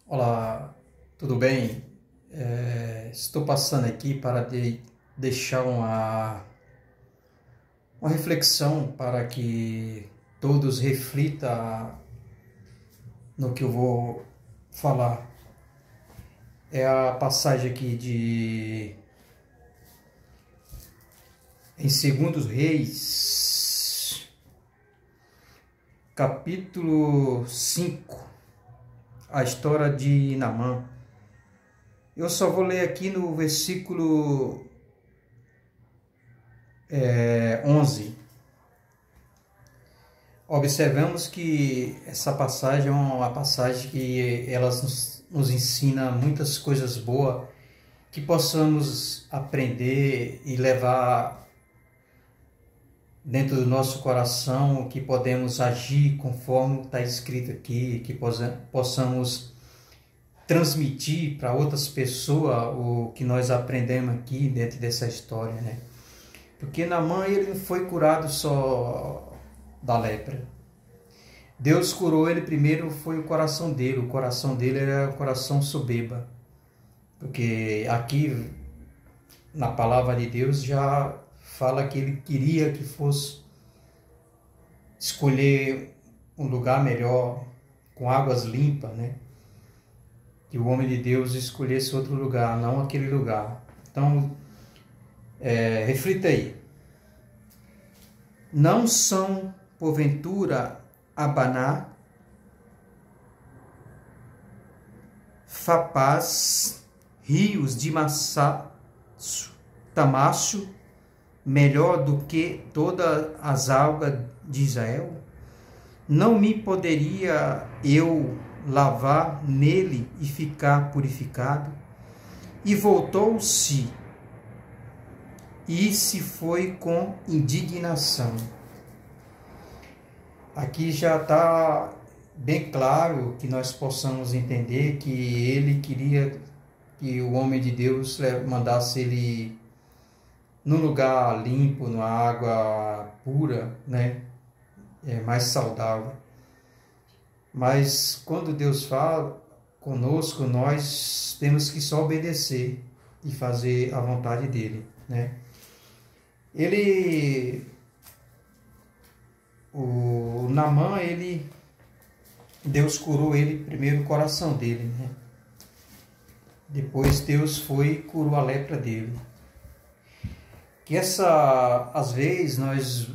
Olá, tudo bem? Estou passando aqui para deixar uma reflexão para que todos reflitam no que eu vou falar. É a passagem aqui em Segundos Reis, capítulo 5, a história de Naamã. Eu só vou ler aqui no versículo 11. Observamos que essa passagem é uma passagem que ela nos ensina muitas coisas boas que possamos aprender e levar dentro do nosso coração, que podemos agir conforme está escrito aqui, que possamos transmitir para outras pessoas o que nós aprendemos aqui dentro dessa história, né? Porque Naamã, ele não foi curado só da lepra. Deus curou ele primeiro, foi o coração dele era um coração soberba. Porque aqui, na palavra de Deus, já fala que ele queria que fosse escolher um lugar melhor, com águas limpas, né? Que o homem de Deus escolhesse outro lugar, não aquele lugar. Então, reflita aí. Não são, porventura, Abaná, Fapaz, rios de Tamácio, melhor do que todas as águas de Israel? Não me poderia eu lavar nele e ficar purificado? E voltou-se e se foi com indignação. Aqui já está bem claro que nós possamos entender que ele queria que o homem de Deus mandasse ele num lugar limpo, numa água pura, né? Mais saudável. Mas quando Deus fala conosco, nós temos que só obedecer e fazer a vontade dele, né? O Naamã, Deus curou ele primeiro o coração dele, né? Depois Deus foi e curou a lepra dele. Que às vezes nós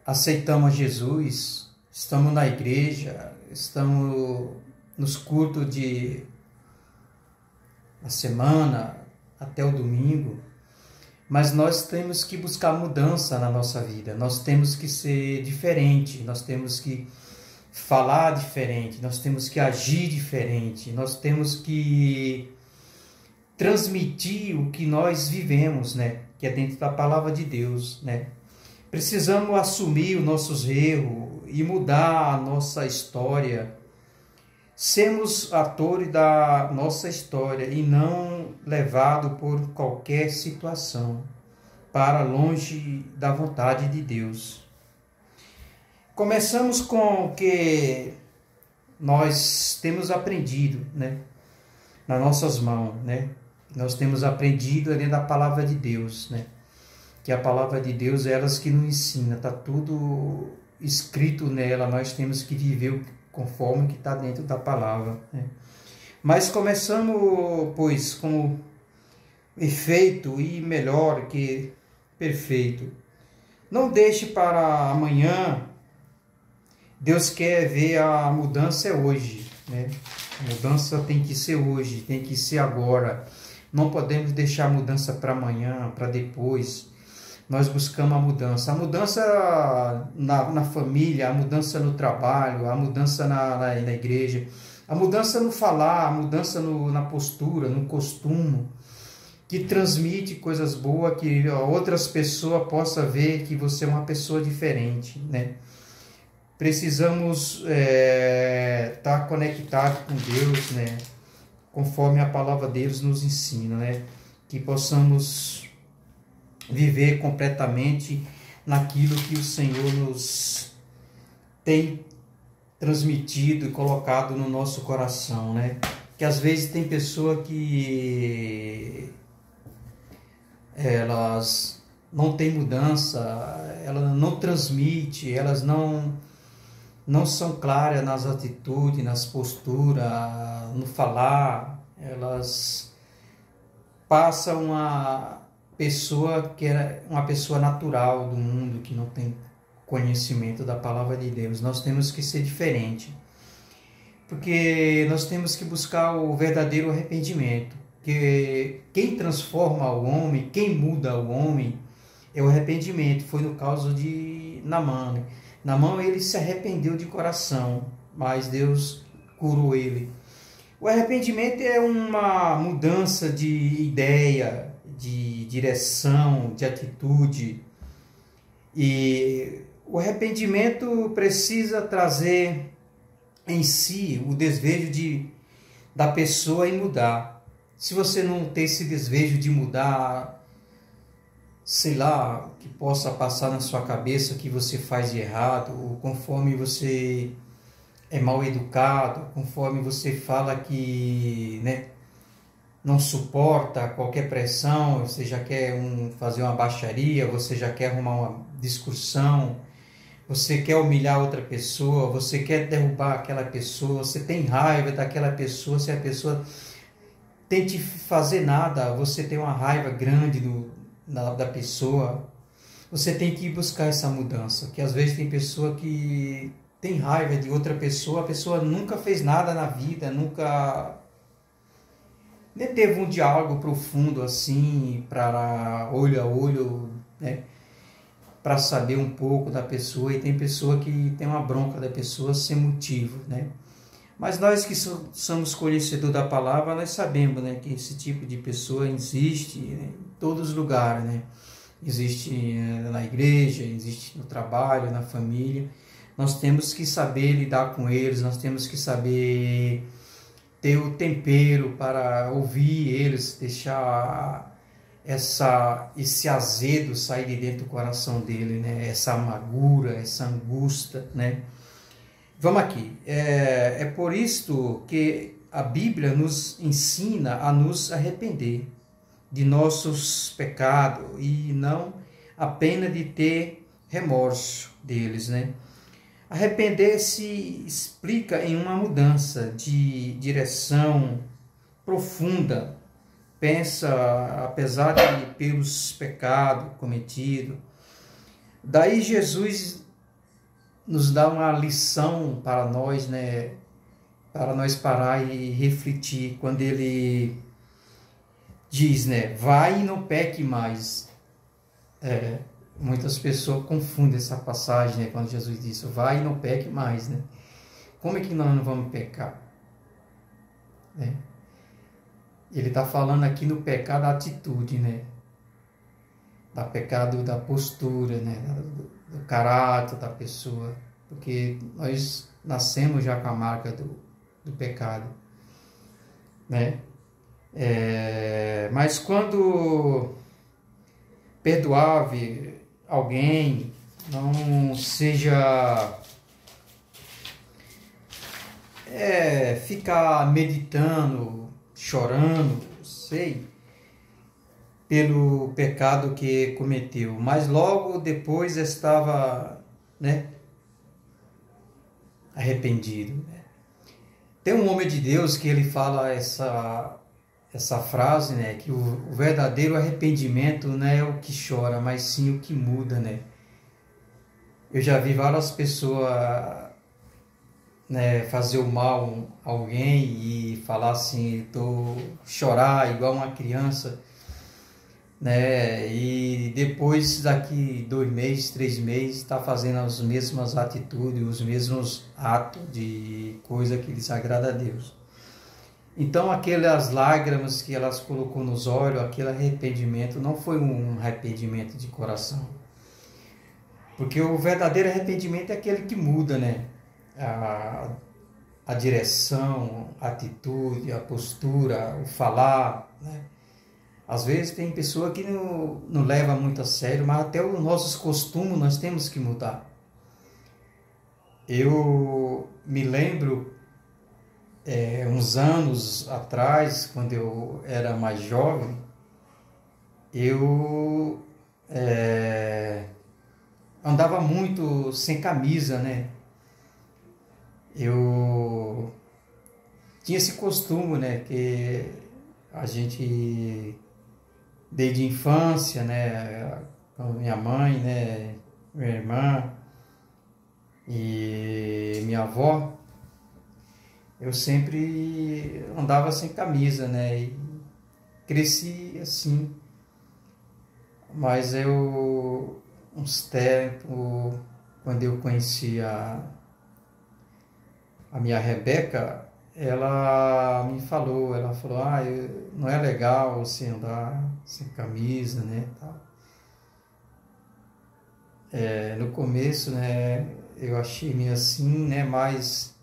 aceitamos Jesus, estamos na igreja, estamos nos cultos da semana até o domingo, mas nós temos que buscar mudança na nossa vida, nós temos que ser diferente, nós temos que falar diferente, nós temos que agir diferente, nós temos que transmitir o que nós vivemos, né? Que é dentro da palavra de Deus, né? Precisamos assumir os nossos erros e mudar a nossa história. Sermos atores da nossa história e não levados por qualquer situação para longe da vontade de Deus. Começamos com o que nós temos aprendido, né? Nas nossas mãos, né? Nós temos aprendido dentro da palavra de Deus, né? Que a palavra de Deus é elas que nos ensina, está tudo escrito nela, nós temos que viver conforme que está dentro da palavra, né? Mas começamos, pois, com efeito e melhor que perfeito. Não deixe para amanhã, Deus quer ver a mudança hoje, né? A mudança tem que ser hoje, tem que ser agora. Não podemos deixar a mudança para amanhã, para depois. Nós buscamos a mudança na família, a mudança no trabalho, a mudança na igreja, a mudança no falar, a mudança na postura, no costume, que transmite coisas boas, que outras pessoas possam ver que você é uma pessoa diferente, né? Precisamos estar conectados com Deus, né? Conforme a palavra de Deus nos ensina, né? Que possamos viver completamente naquilo que o Senhor nos tem transmitido e colocado no nosso coração, né? Que às vezes tem pessoa que elas não têm mudança, ela não transmite, elas não são claras nas atitudes, nas posturas, no falar, elas passam uma pessoa que é uma pessoa natural do mundo, que não tem conhecimento da palavra de Deus. Nós temos que ser diferente, porque nós temos que buscar o verdadeiro arrependimento, que quem transforma o homem, quem muda o homem, é o arrependimento. Foi no caso de Naamã, né? Naamã, ele se arrependeu de coração, mas Deus curou ele. O arrependimento é uma mudança de ideia, de direção, de atitude. E o arrependimento precisa trazer em si o desejo da pessoa em mudar. Se você não tem esse desejo de mudar, sei lá, que possa passar na sua cabeça que você faz de errado, ou conforme você é mal educado, conforme você fala que, né, não suporta qualquer pressão, você já quer fazer uma baixaria, você já quer arrumar uma discussão, você quer humilhar outra pessoa, você quer derrubar aquela pessoa, você tem raiva daquela pessoa, se a pessoa tente fazer nada, você tem uma raiva grande da pessoa, você tem que ir buscar essa mudança, que às vezes tem pessoa que tem raiva de outra pessoa, a pessoa nunca fez nada na vida, nunca nem teve um diálogo profundo assim, para olho a olho, né, para saber um pouco da pessoa, e tem pessoa que tem uma bronca da pessoa sem motivo, né? Mas nós que somos conhecedores da palavra, nós sabemos, né, que esse tipo de pessoa existe, né, em todos os lugares, né? Existe na igreja, existe no trabalho, na família. Nós temos que saber lidar com eles, nós temos que saber ter o tempero para ouvir eles, deixar esse azedo sair de dentro do coração dele, né? Essa amargura, essa angústia, né? Vamos aqui, é por isto que a Bíblia nos ensina a nos arrepender de nossos pecados e não apenas de ter remorso deles, né? Arrepender-se explica em uma mudança de direção profunda, pensa apesar de pelos pecados cometidos. Daí Jesus nos dá uma lição para nós, né? Para nós parar e refletir quando ele diz, né? Vai e não peque mais. Muitas pessoas confundem essa passagem, né? Quando Jesus disse, vai e não peque mais, né? Como é que nós não vamos pecar? Né? Ele está falando aqui no pecado da atitude, né? Da pecado da postura, né? Do caráter da pessoa, porque nós nascemos já com a marca do pecado, né? Mas quando perdoar alguém, não seja ficar meditando, chorando, sei, pelo pecado que cometeu, mas logo depois estava, né, arrependido, né? Tem um homem de Deus que ele fala essa frase, né, que o verdadeiro arrependimento não é o que chora, mas sim o que muda, né? Eu já vi várias pessoas, né, fazer o mal a alguém e falar assim, chorar igual uma criança, né? E depois, daqui 2 meses, 3 meses, está fazendo as mesmas atitudes, os mesmos atos de coisa que desagrada a Deus. Então, aquelas lágrimas que elas colocou nos olhos, aquele arrependimento, não foi um arrependimento de coração. Porque o verdadeiro arrependimento é aquele que muda, né? A direção, a atitude, a postura, o falar, né? Às vezes tem pessoa que não leva muito a sério, mas até os nossos costumes nós temos que mudar. Eu me lembro, uns anos atrás, quando eu era mais jovem, eu andava muito sem camisa, né? Eu tinha esse costume, né? Que a gente, desde a infância, né? Com minha mãe, né? Minha irmã e minha avó, eu sempre andava sem camisa, né? E cresci assim. Mas uns tempos, quando eu conheci a minha Rebeca, ela falou, não é legal você andar sem camisa, né, tal. No começo, né, eu achei meio assim, né, mas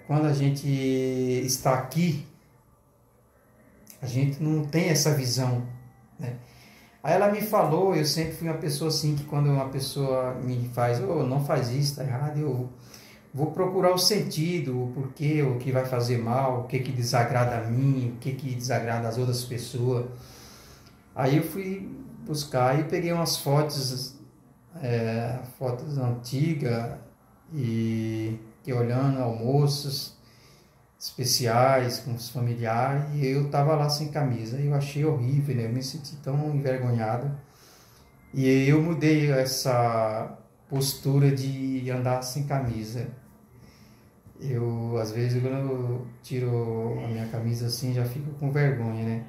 quando a gente está aqui, a gente não tem essa visão, né. Aí ela me falou, eu sempre fui uma pessoa assim, que quando uma pessoa me faz, não faz isso, tá errado, eu vou procurar o sentido, o porquê, o que vai fazer mal, o que desagrada a mim, o que desagrada as outras pessoas. Aí eu fui buscar e peguei umas fotos antigas e que olhando almoços especiais com os familiares, e eu tava lá sem camisa. Eu achei horrível, né? Eu me senti tão envergonhado. E eu mudei essa postura de andar sem camisa. Às vezes, quando eu tiro a minha camisa assim, já fico com vergonha, né?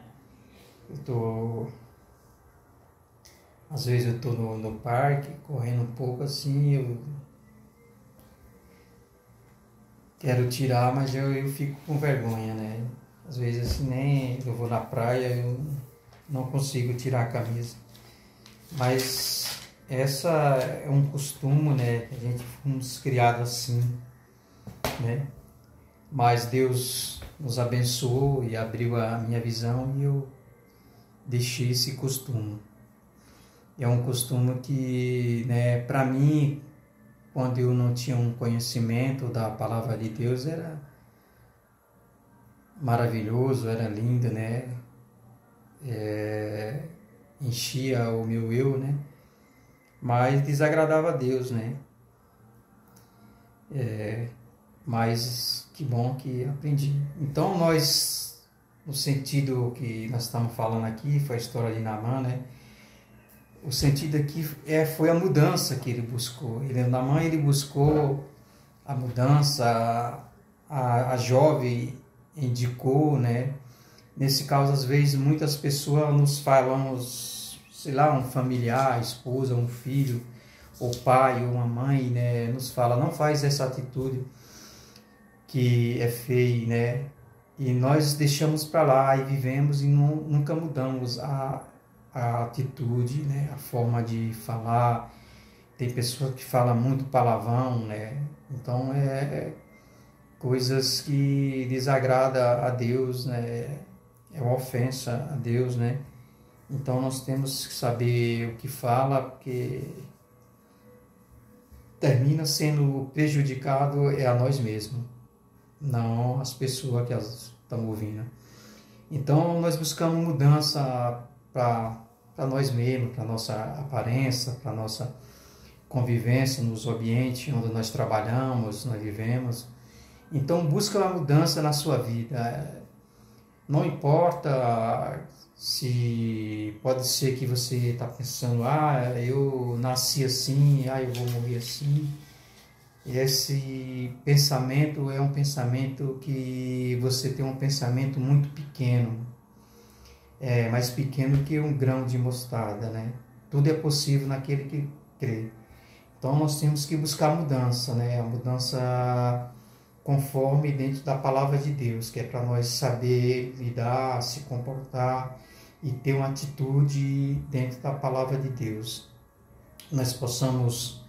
Às vezes eu tô no parque, correndo um pouco assim, eu quero tirar, mas eu fico com vergonha, né? Às vezes assim, nem eu vou na praia, eu não consigo tirar a camisa. Mas essa é um costume, né? A gente fomos criados assim, né? Mas Deus nos abençoou e abriu a minha visão e eu deixei esse costume. É um costume que, né, para mim, quando eu não tinha um conhecimento da palavra de Deus, era maravilhoso, era lindo, né? Enchia o meu eu, né? Mas desagradava a Deus, né? Mas que bom que aprendi. Então nós, no sentido que nós estamos falando aqui, foi a história de Naamã, né? O sentido aqui foi a mudança que ele buscou. Naamã, ele buscou a mudança, a jovem indicou, né? Nesse caso, às vezes, muitas pessoas nos falam, sei lá, um familiar, a esposa, um filho, ou pai, ou uma mãe, né? Nos fala, não faz essa atitude que é feia, né? E nós deixamos para lá e vivemos e nunca mudamos a atitude, né? A forma de falar. Tem pessoas que falam muito palavrão, né? Então, coisas que desagradam a Deus, né? É uma ofensa a Deus, né? Então, nós temos que saber o que fala, porque termina sendo prejudicado a nós mesmos, não as pessoas que estão ouvindo. Então, nós buscamos mudança para nós mesmos, para nossa aparência, para nossa convivência nos ambientes onde nós trabalhamos, nós vivemos. Então, busca uma mudança na sua vida. Não importa se pode ser que você está pensando, eu nasci assim, eu vou morrer assim. Esse pensamento é um pensamento que você tem um pensamento muito pequeno, mais pequeno que um grão de mostarda, né? Tudo é possível naquele que crê. Então nós temos que buscar a mudança, né? A mudança conforme dentro da palavra de Deus, que é para nós saber lidar, se comportar e ter uma atitude dentro da palavra de Deus. Nós possamos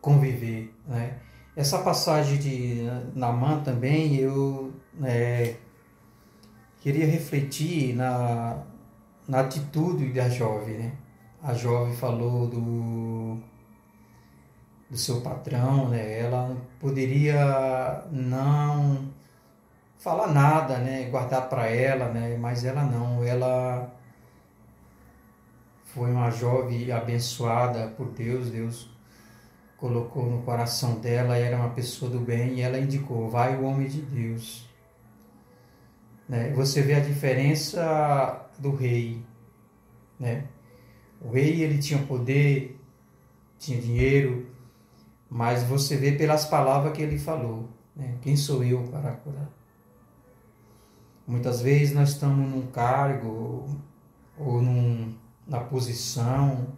conviver, né? Essa passagem de Naamã também, eu queria refletir na atitude da jovem, né? A jovem falou do seu patrão, né? Ela poderia não falar nada, né? Guardar para ela, né? Mas ela não, ela foi uma jovem abençoada por Deus. Deus colocou no coração dela, era uma pessoa do bem, e ela indicou: vai o homem de Deus. Né? Você vê a diferença do rei, né? O rei, ele tinha poder, tinha dinheiro, mas você vê pelas palavras que ele falou, né? Quem sou eu para curar? Muitas vezes nós estamos num cargo ou na posição,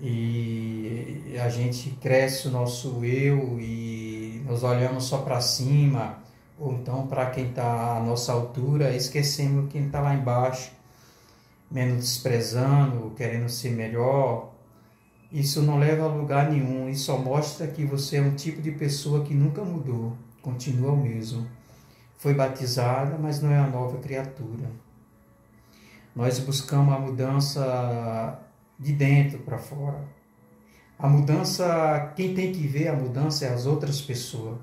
e a gente cresce o nosso eu e nós olhamos só para cima, ou então para quem está à nossa altura, esquecemos quem está lá embaixo, menosprezando, querendo ser melhor. Isso não leva a lugar nenhum, isso só mostra que você é um tipo de pessoa que nunca mudou, continua o mesmo. Foi batizada, mas não é a nova criatura. Nós buscamos a mudança de dentro para fora. A mudança, quem tem que ver a mudança é as outras pessoas.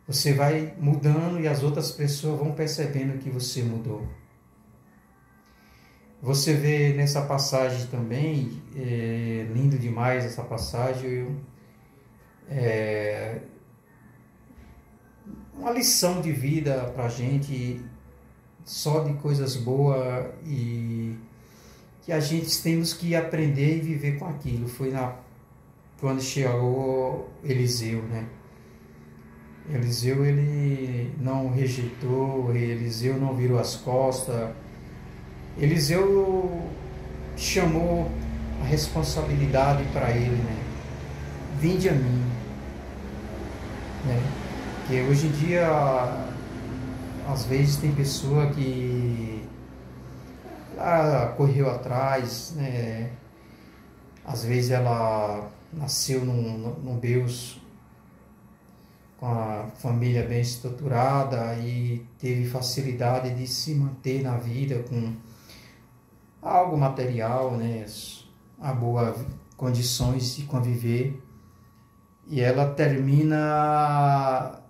Você vai mudando e as outras pessoas vão percebendo que você mudou. Você vê nessa passagem também, lindo demais essa passagem, uma lição de vida para a gente, só de coisas boas, e que a gente temos que aprender e viver com aquilo. Foi quando chegou Eliseu, né? Eliseu, ele não rejeitou, Eliseu não virou as costas. Eliseu chamou a responsabilidade para ele, né? Vinde a mim, né? Porque hoje em dia, às vezes tem pessoa que correu atrás, né? Às vezes ela nasceu num berço com a família bem estruturada e teve facilidade de se manter na vida com algo material, né? A boas condições de conviver, e ela termina,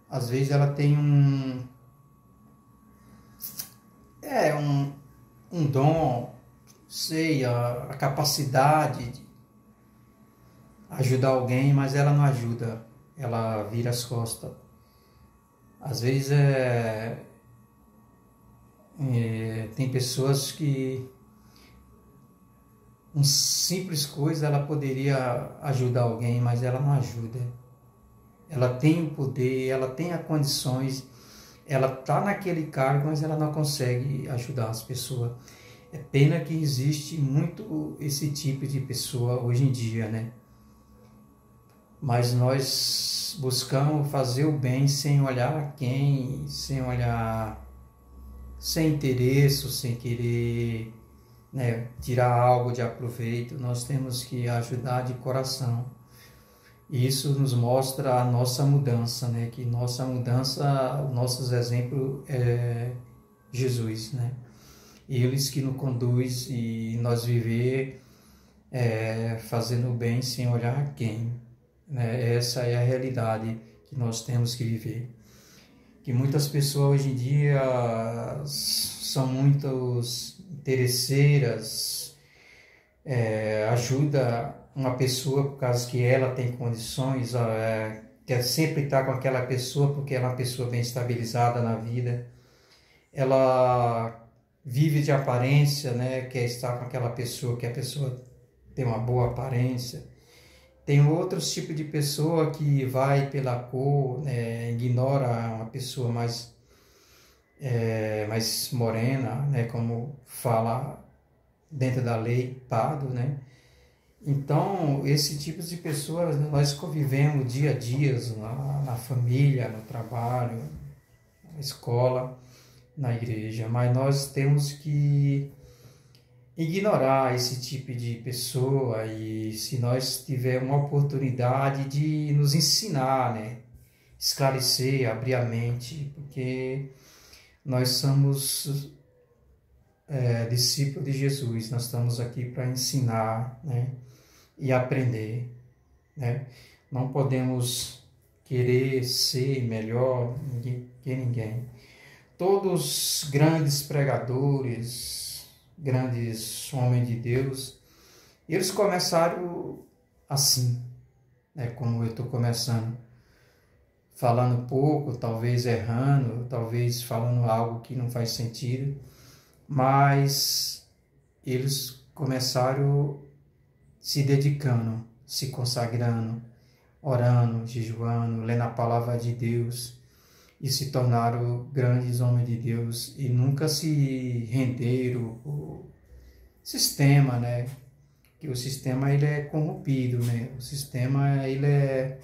às vezes ela tem um dom, sei, a capacidade de ajudar alguém, mas ela não ajuda, ela vira as costas. Às vezes tem pessoas que uma simples coisa ela poderia ajudar alguém, mas ela não ajuda. Ela tem o poder, ela tem as condições, ela está naquele cargo, mas ela não consegue ajudar as pessoas. É pena que existe muito esse tipo de pessoa hoje em dia, né? Mas nós buscamos fazer o bem sem olhar a quem, sem olhar, sem interesse, sem querer, né, tirar algo de aproveito. Nós temos que ajudar de coração. E isso nos mostra a nossa mudança, né? Que nossa mudança, os nossos exemplos é Jesus, né? Eles que nos conduz e nós viver fazendo o bem sem olhar a quem, né? Essa é a realidade que nós temos que viver. Que muitas pessoas hoje em dia são muito interesseiras, ajuda uma pessoa por causa que ela tem condições, quer sempre estar com aquela pessoa porque ela é uma pessoa bem estabilizada na vida. Ela vive de aparência, né? Quer estar com aquela pessoa, que a pessoa tem uma boa aparência. Tem outros tipos de pessoa que vai pela cor, né? Ignora uma pessoa mais morena, né? Como fala dentro da lei, pardo, né? Então, esse tipo de pessoas nós convivemos dia a dia na família, no trabalho, na escola, na igreja, mas nós temos que ignorar esse tipo de pessoa, e se nós tivermos uma oportunidade de nos ensinar, né? Esclarecer, abrir a mente, porque nós somos discípulos de Jesus, nós estamos aqui para ensinar, né? E aprender. né? Não podemos querer ser melhor que ninguém. Todos os grandes pregadores, grandes homens de Deus, eles começaram assim, né? Como eu estou começando, falando pouco, talvez errando, talvez falando algo que não faz sentido, mas eles começaram se dedicando, se consagrando, orando, jejuando, lendo a palavra de Deus e se tornaram grandes homens de Deus e nunca se renderam ao sistema, né? Que o sistema ele é corrompido, né? O sistema ele é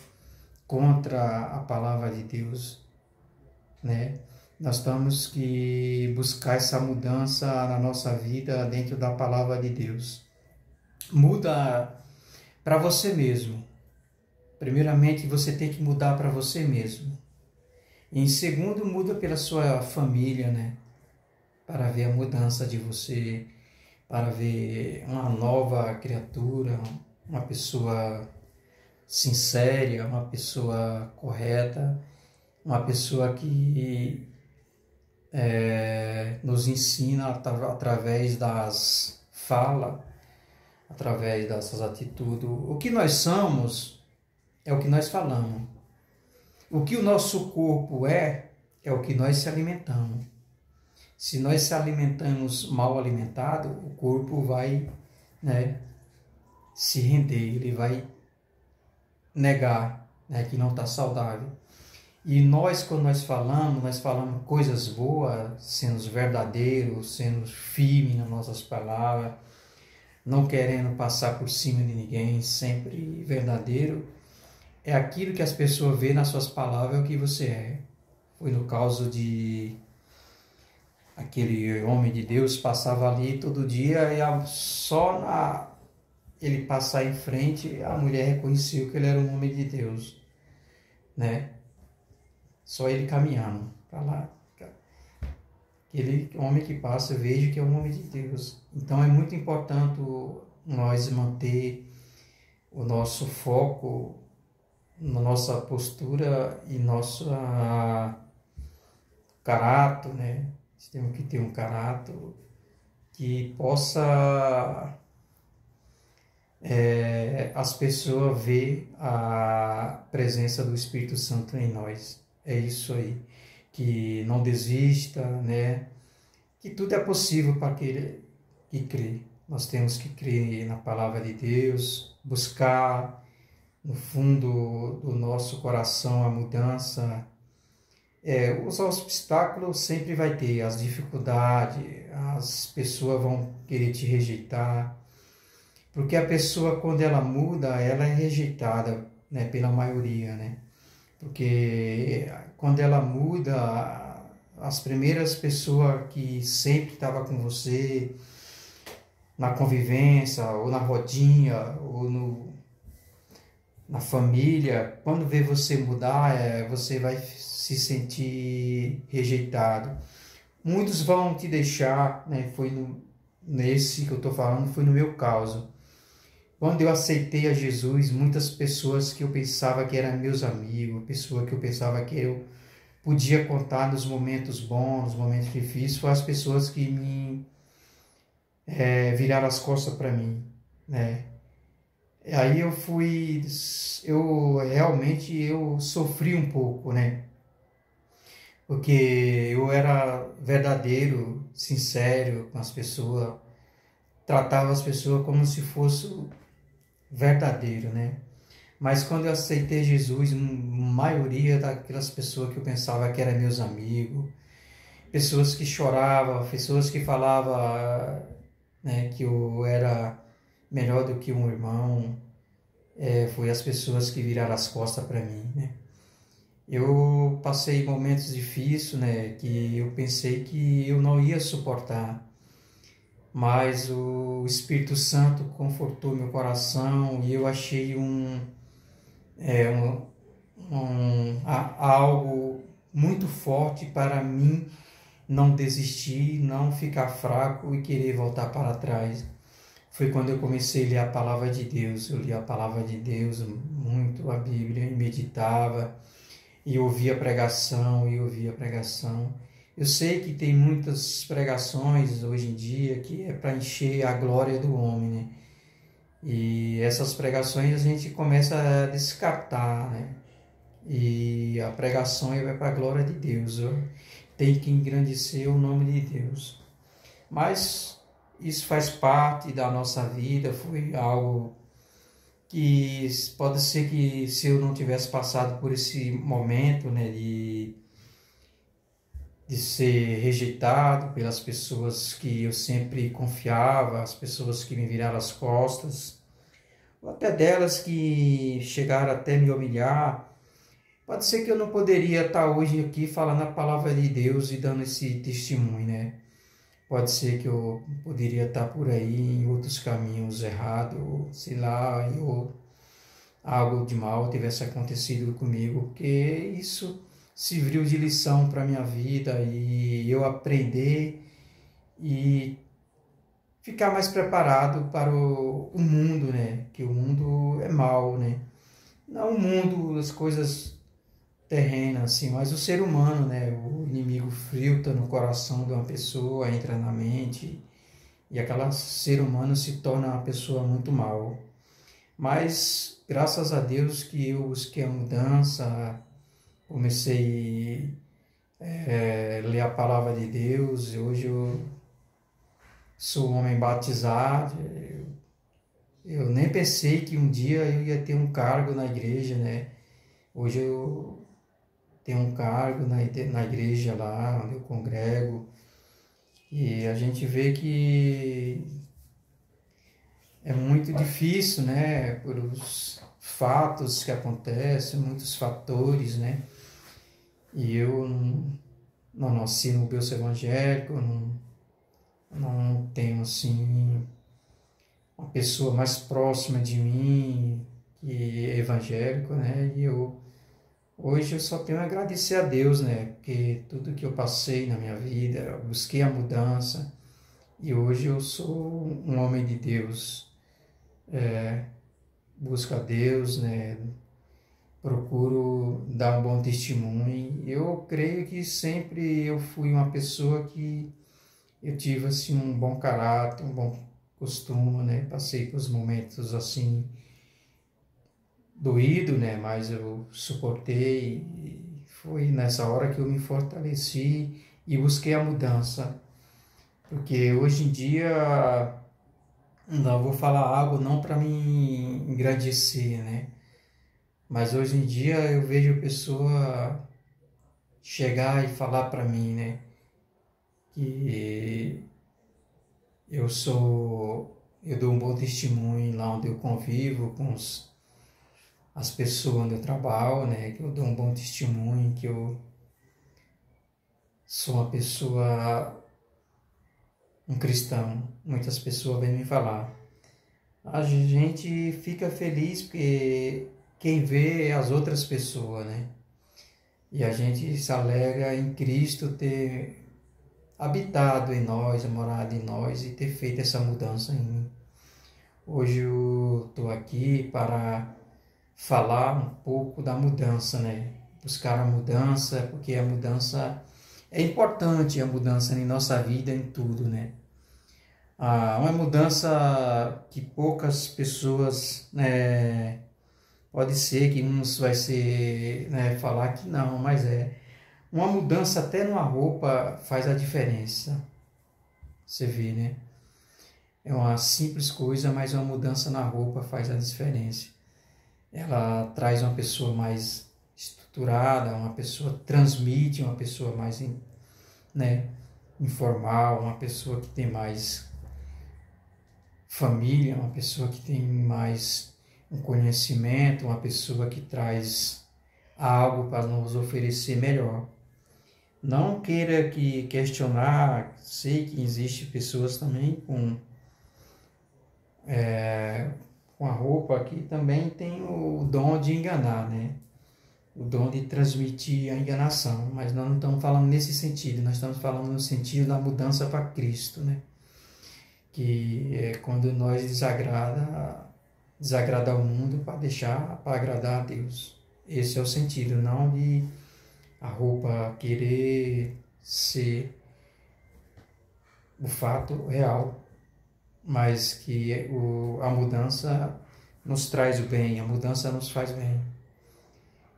contra a palavra de Deus, né? Nós temos que buscar essa mudança na nossa vida dentro da palavra de Deus. Muda para você mesmo. Primeiramente, você tem que mudar para você mesmo. Em segundo, muda pela sua família, né? Para ver a mudança de você, para ver uma nova criatura, uma pessoa sincera, uma pessoa correta, uma pessoa que nos ensina através das falas, através dessas atitudes. O que nós somos é o que nós falamos. O que o nosso corpo é o que nós se alimentamos. Se nós se alimentamos mal alimentado, o corpo vai, né, se render, ele vai negar, né, que não está saudável. E nós, quando nós falamos coisas boas, sendo verdadeiros, sendo firmes nas nossas palavras, não querendo passar por cima de ninguém, sempre verdadeiro. É aquilo que as pessoas veem nas suas palavras, é o que você é. Foi no caso de aquele homem de Deus, passava ali todo dia e só ele passar em frente, a mulher reconheceu que ele era um homem de Deus, né? Só ele caminhando para lá. Aquele homem que passa, eu vejo que é um homem de Deus. Então é muito importante nós manter o nosso foco na nossa postura e nosso caráter, né? Temos que ter um caráter que possa as pessoas ver a presença do Espírito Santo em nós. É isso aí. Que não desista, né? Que tudo é possível para aquele que crê. Nós temos que crer na palavra de Deus, buscar no fundo do nosso coração a mudança. Os obstáculos sempre vai ter, as dificuldades, as pessoas vão querer te rejeitar, porque a pessoa, quando ela muda, ela é rejeitada, né, pela maioria, né? Porque quando ela muda, as primeiras pessoas que sempre estavam com você, na convivência, ou na rodinha, ou na família, quando vê você mudar, você vai se sentir rejeitado. Muitos vão te deixar, né? Nesse que eu estou falando, foi no meu caso. Quando eu aceitei a Jesus, muitas pessoas que eu pensava que eram meus amigos, pessoas que eu pensava que eu podia contar nos momentos bons, nos momentos difíceis, foram as pessoas que me viraram as costas para mim, né? Aí eu realmente sofri um pouco, né? Porque eu era verdadeiro, sincero com as pessoas, tratava as pessoas como se fosse verdadeiro, né? Mas quando eu aceitei Jesus, a maioria daquelas pessoas que eu pensava que eram meus amigos, pessoas que choravam, pessoas que falavam, né, que eu era melhor do que um irmão, foi as pessoas que viraram as costas para mim, né? Eu passei momentos difíceis, né, que eu pensei que eu não ia suportar, mas o Espírito Santo confortou meu coração e eu achei algo muito forte para mim não desistir, não ficar fraco e querer voltar para trás. foi quando eu comecei a ler a palavra de Deus. Eu li a palavra de Deus muito, a Bíblia, e meditava, e ouvia pregação, e ouvia pregação. Eu sei que tem muitas pregações hoje em dia que é para encher a glória do homem, né? E essas pregações a gente começa a descartar, né? E a pregação vai para a glória de Deus. Tem que engrandecer o nome de Deus. Mas isso faz parte da nossa vida, foi algo que pode ser que se eu não tivesse passado por esse momento, né, de ser rejeitado pelas pessoas que eu sempre confiava, as pessoas que me viraram as costas, ou até delas que chegaram até me humilhar, pode ser que eu não poderia estar hoje aqui falando a palavra de Deus e dando esse testemunho, né? Pode ser que eu poderia estar por aí em outros caminhos errados, sei lá, ou algo de mal tivesse acontecido comigo, porque isso serviu de lição para a minha vida e eu aprender e ficar mais preparado para o mundo, né? Que o mundo é mau, né? Não o mundo, as coisas terrenas, assim, mas o ser humano, né? O inimigo filtra no coração de uma pessoa, entra na mente e aquele ser humano se torna uma pessoa muito mal. Mas graças a Deus que eu busquei a mudança, comecei a ler a palavra de Deus, e hoje eu sou um homem batizado. Eu nem pensei que um dia eu ia ter um cargo na igreja, né? Hoje eu tenho um cargo na igreja lá onde eu congrego, e a gente vê que é muito difícil, né? Por os fatos que acontecem, muitos fatores, né? E eu não nasci no berço evangélico, não tenho, assim, uma pessoa mais próxima de mim que é evangélico, né? E hoje eu só tenho a agradecer a Deus, né? Porque tudo que eu passei na minha vida, eu busquei a mudança, e hoje eu sou um homem de Deus. Busco a Deus, né? Procuro dar um bom testemunho. Eu creio que sempre eu fui uma pessoa que eu tive, assim, um bom caráter, um bom costume, né? Passei por momentos, assim, doído, né? Mas eu suportei, e foi nessa hora que eu me fortaleci e busquei a mudança. Porque hoje em dia, não vou falar algo não para me engrandecer, né? Mas hoje em dia eu vejo a pessoa chegar e falar para mim, né, que eu dou um bom testemunho lá onde eu convivo com as pessoas onde eu trabalho, né, que eu dou um bom testemunho, que eu sou uma pessoa, um cristão. Muitas pessoas vêm me falar. A gente fica feliz porque quem vê é as outras pessoas, né? E a gente se alegra em Cristo ter habitado em nós, morado em nós e ter feito essa mudança em mim. Hoje eu estou aqui para falar um pouco da mudança, né? Buscar a mudança, porque a mudança é importante, a mudança em nossa vida, em tudo, né? Uma mudança que poucas pessoas, né, pode ser que uns vai ser, né, falar que não, mas uma mudança até numa roupa faz a diferença. Você vê, né? É uma simples coisa, mas uma mudança na roupa faz a diferença. Ela traz uma pessoa mais estruturada, uma pessoa transmite, uma pessoa mais, né, informal, uma pessoa que tem mais família, uma pessoa que tem mais um conhecimento, uma pessoa que traz algo para nos oferecer melhor. Não queira que questionar, sei que existe pessoas também com a roupa que também tem o dom de enganar, né? O dom de transmitir a enganação, mas nós não estamos falando nesse sentido, nós estamos falando no sentido da mudança para Cristo, né? que é quando nós desagrada ao mundo para agradar a Deus. Esse é o sentido, não de a roupa querer ser o fato real, mas que a mudança nos traz o bem, a mudança nos faz bem.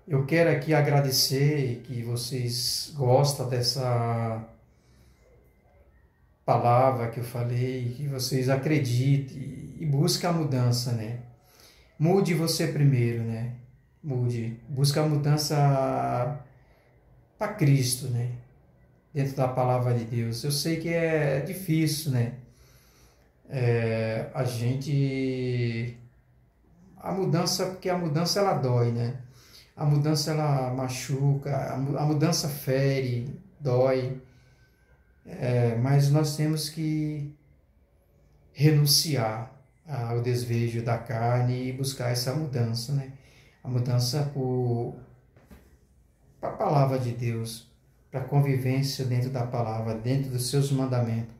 Eu quero aqui agradecer que vocês gostam dessa palavra que eu falei, que vocês acreditem e busquem a mudança, né? Mude você primeiro, né? Mude, busque a mudança para Cristo, né? Dentro da palavra de Deus. Eu sei que é difícil, né? A mudança, porque a mudança ela dói, né? A mudança ela machuca, a mudança fere, dói, mas nós temos que renunciar ao desejo da carne e buscar essa mudança, né? A mudança para a palavra de Deus, para a convivência dentro da palavra, dentro dos seus mandamentos.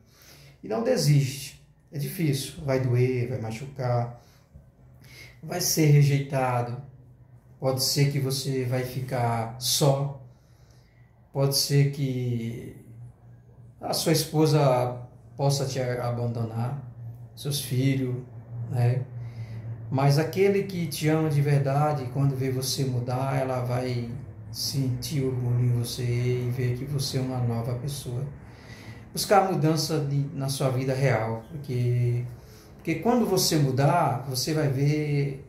E não desiste, é difícil, vai doer, vai machucar, vai ser rejeitado, pode ser que você vai ficar só, pode ser que a sua esposa possa te abandonar, seus filhos, né? Mas aquele que te ama de verdade, quando vê você mudar, ela vai sentir orgulho em você e ver que você é uma nova pessoa. Buscar a mudança na sua vida real, porque quando você mudar, você vai ver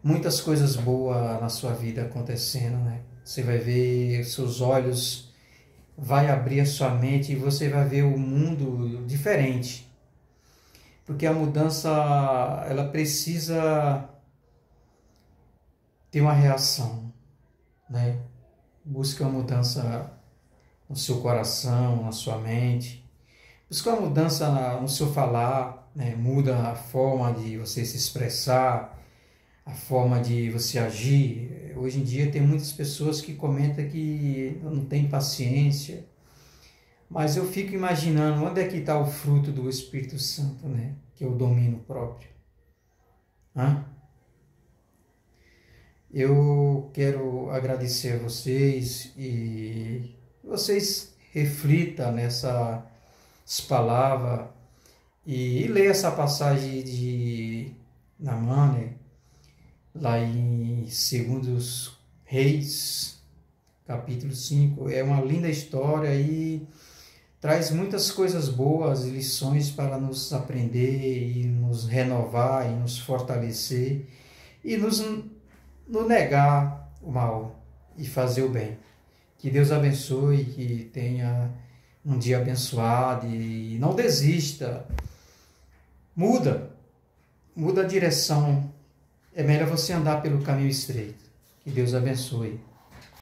muitas coisas boas na sua vida acontecendo, né? Você vai ver, seus olhos vai abrir a sua mente e você vai ver o mundo diferente. Porque a mudança, ela precisa ter uma reação, né? Busque uma mudança no seu coração, na sua mente. Busque uma mudança no seu falar, né? Muda a forma de você se expressar, a forma de você agir. Hoje em dia tem muitas pessoas que comentam que não tem paciência, mas eu fico imaginando onde é que está o fruto do Espírito Santo, né? Que é o domínio próprio. Eu quero agradecer a vocês e vocês reflitam nessas palavras e leia essa passagem de Naamã, né? Lá em 2 Reis, capítulo 5. É uma linda história e traz muitas coisas boas, lições para nos aprender e nos renovar e nos fortalecer e nos negar o mal e fazer o bem. Que Deus abençoe, que tenha um dia abençoado e não desista. Muda a direção. É melhor você andar pelo caminho estreito. Que Deus abençoe.